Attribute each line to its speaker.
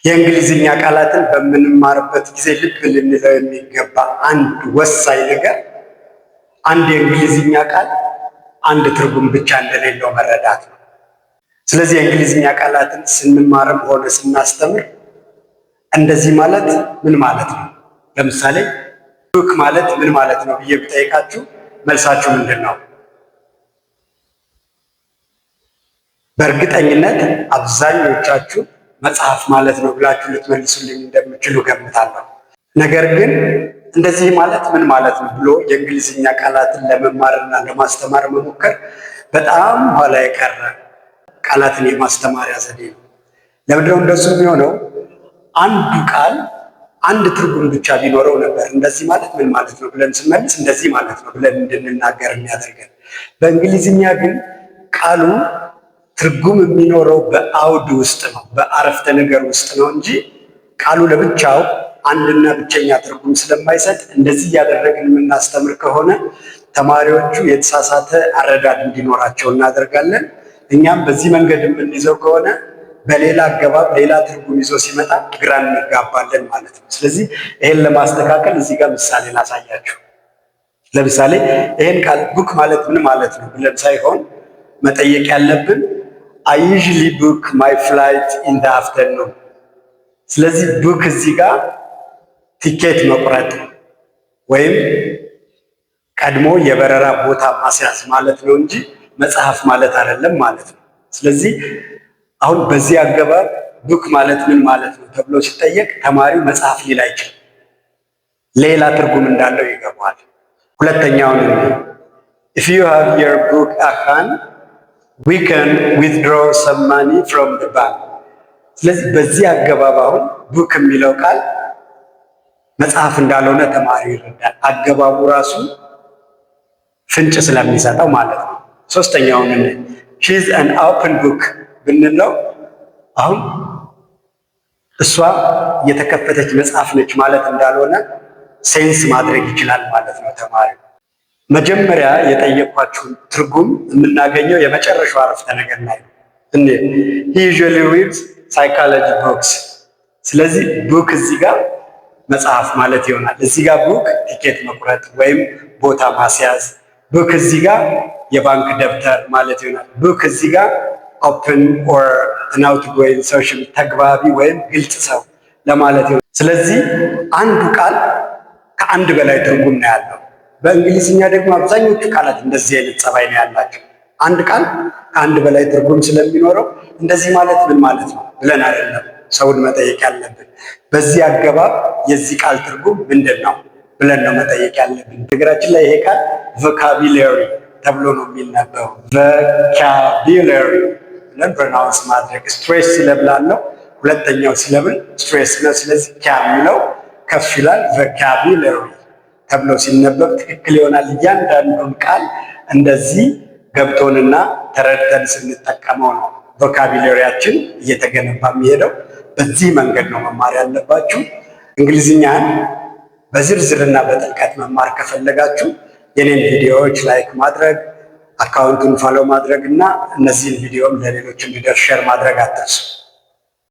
Speaker 1: የእንግሊዝኛ ቃላትን በምንማርበት ጊዜ ልብ ልንለው የሚገባ አንድ ወሳኝ ነገር አንድ የእንግሊዝኛ ቃል አንድ ትርጉም ብቻ እንደሌለው መረዳት ነው። ስለዚህ የእንግሊዝኛ ቃላትን ስንማርም ሆነ ስናስተምር እንደዚህ ማለት ምን ማለት ነው? ለምሳሌ ቡክ ማለት ምን ማለት ነው ብዬ ብጠይቃችሁ መልሳችሁ ምንድን ነው? በእርግጠኝነት አብዛኞቻችሁ መጽሐፍ ማለት ነው ብላችሁ ልትመልሱልኝ እንደምችሉ ገምታለሁ። ነገር ግን እንደዚህ ማለት ምን ማለት ነው ብሎ የእንግሊዝኛ ቃላትን ለመማርና ለማስተማር መሞከር በጣም ኋላ የቀረ ቃላትን የማስተማሪያ ዘዴ ነው። ለምንድነው እንደሱ የሚሆነው? አንዱ ቃል አንድ ትርጉም ብቻ ቢኖረው ነበር እንደዚህ ማለት ምን ማለት ነው ብለን ስንመልስ እንደዚህ ማለት ነው ብለን እንድንናገር የሚያደርገን። በእንግሊዝኛ ግን ቃሉ ትርጉም የሚኖረው በአውድ ውስጥ ነው፣ በአረፍተ ነገር ውስጥ ነው እንጂ ቃሉ ለብቻው አንድና ብቸኛ ትርጉም ስለማይሰጥ እንደዚህ እያደረግን የምናስተምር ከሆነ ተማሪዎቹ የተሳሳተ አረዳድ እንዲኖራቸው እናደርጋለን። እኛም በዚህ መንገድ የምንይዘው ከሆነ በሌላ አገባብ ሌላ ትርጉም ይዞ ሲመጣ ግራ እንጋባለን ማለት ነው። ስለዚህ ይሄን ለማስተካከል እዚህ ጋር ምሳሌ ላሳያችሁ። ለምሳሌ ይሄን ቃል ቡክ ማለት ምን ማለት ነው ብለን ሳይሆን መጠየቅ ያለብን I usually book my flight in the afternoon። ስለዚህ ቡክ እዚህ ጋር ቲኬት መቁረጥ ወይም ቀድሞ የበረራ ቦታ ማስያዝ ማለት ነው እንጂ መጽሐፍ ማለት አይደለም ማለት ነው። ስለዚህ አሁን በዚህ አገባብ ቡክ ማለት ምን ማለት ነው ተብሎ ሲጠየቅ ተማሪው መጽሐፍ ሊል አይችልም፣ ሌላ ትርጉም እንዳለው ይገባዋል። ሁለተኛውን if you have your book at hand we can withdraw some money from the bank። ስለዚህ በዚህ አገባብ አሁን ቡክ የሚለው ቃል መጽሐፍ እንዳልሆነ ተማሪው ይረዳል። አገባቡ ራሱ ፍንጭ ስለሚሰጠው ማለት ነው። ሶስተኛውን she's an open book ብንለው አሁን እሷ የተከፈተች መጽሐፍ ነች ማለት እንዳልሆነ ሴንስ ማድረግ ይችላል ማለት ነው ተማሪው። መጀመሪያ የጠየኳችሁን ትርጉም የምናገኘው የመጨረሻው አረፍተ ነገር ላይ ነው። he usually reads psychology books። ስለዚህ ቡክ እዚህ ጋር መጽሐፍ ማለት ይሆናል። እዚህ ጋር ቡክ ቲኬት መቁረጥ ወይም ቦታ ማስያዝ፣ ቡክ እዚህ ጋር የባንክ ደብተር ማለት ይሆናል። ቡክ እዚህ ጋር ኦፕን ኦር አውትጎይንግ ሶሻል ተግባቢ ወይም ግልጽ ሰው ለማለት ይሆናል። ስለዚህ አንዱ ቃል ከአንድ በላይ ትርጉም ነው ያለው። በእንግሊዝኛ ደግሞ አብዛኞቹ ቃላት እንደዚህ አይነት ጸባይ ነው ያላቸው። አንድ ቃል ከአንድ በላይ ትርጉም ስለሚኖረው እንደዚህ ማለት ምን ማለት ነው ብለን አይደለም ሰውን መጠየቅ ያለብን። በዚህ አገባብ የዚህ ቃል ትርጉም ምንድን ነው ብለን ነው መጠየቅ ያለብን። ነገራችን ላይ ይሄ ቃል ቮካቡላሪ ተብሎ ነው የሚነበበው። ቮካቡላሪ ብለን ፕሮናውንስ ማድረግ ስትሬስ ስለብላለው ሁለተኛው ሲለብል ስትሬስ ነው። ስለዚህ ካ የሚለው ከፍ ይላል። ቮካቡላሪ ተብሎ ሲነበብ ትክክል ይሆናል። እያንዳንዱን ቃል እንደዚህ ገብቶንና ተረድተን ስንጠቀመው ነው ቮካቡላሪያችን እየተገነባ የሚሄደው። በዚህ መንገድ ነው መማር ያለባችሁ። እንግሊዝኛን በዝርዝርና በጥልቀት መማር ከፈለጋችሁ የኔን ቪዲዮዎች ላይክ ማድረግ፣ አካውንቱን ፎሎ ማድረግ እና እነዚህን ቪዲዮም ለሌሎች እንዲደርስ ሼር ማድረግ አትርሱ።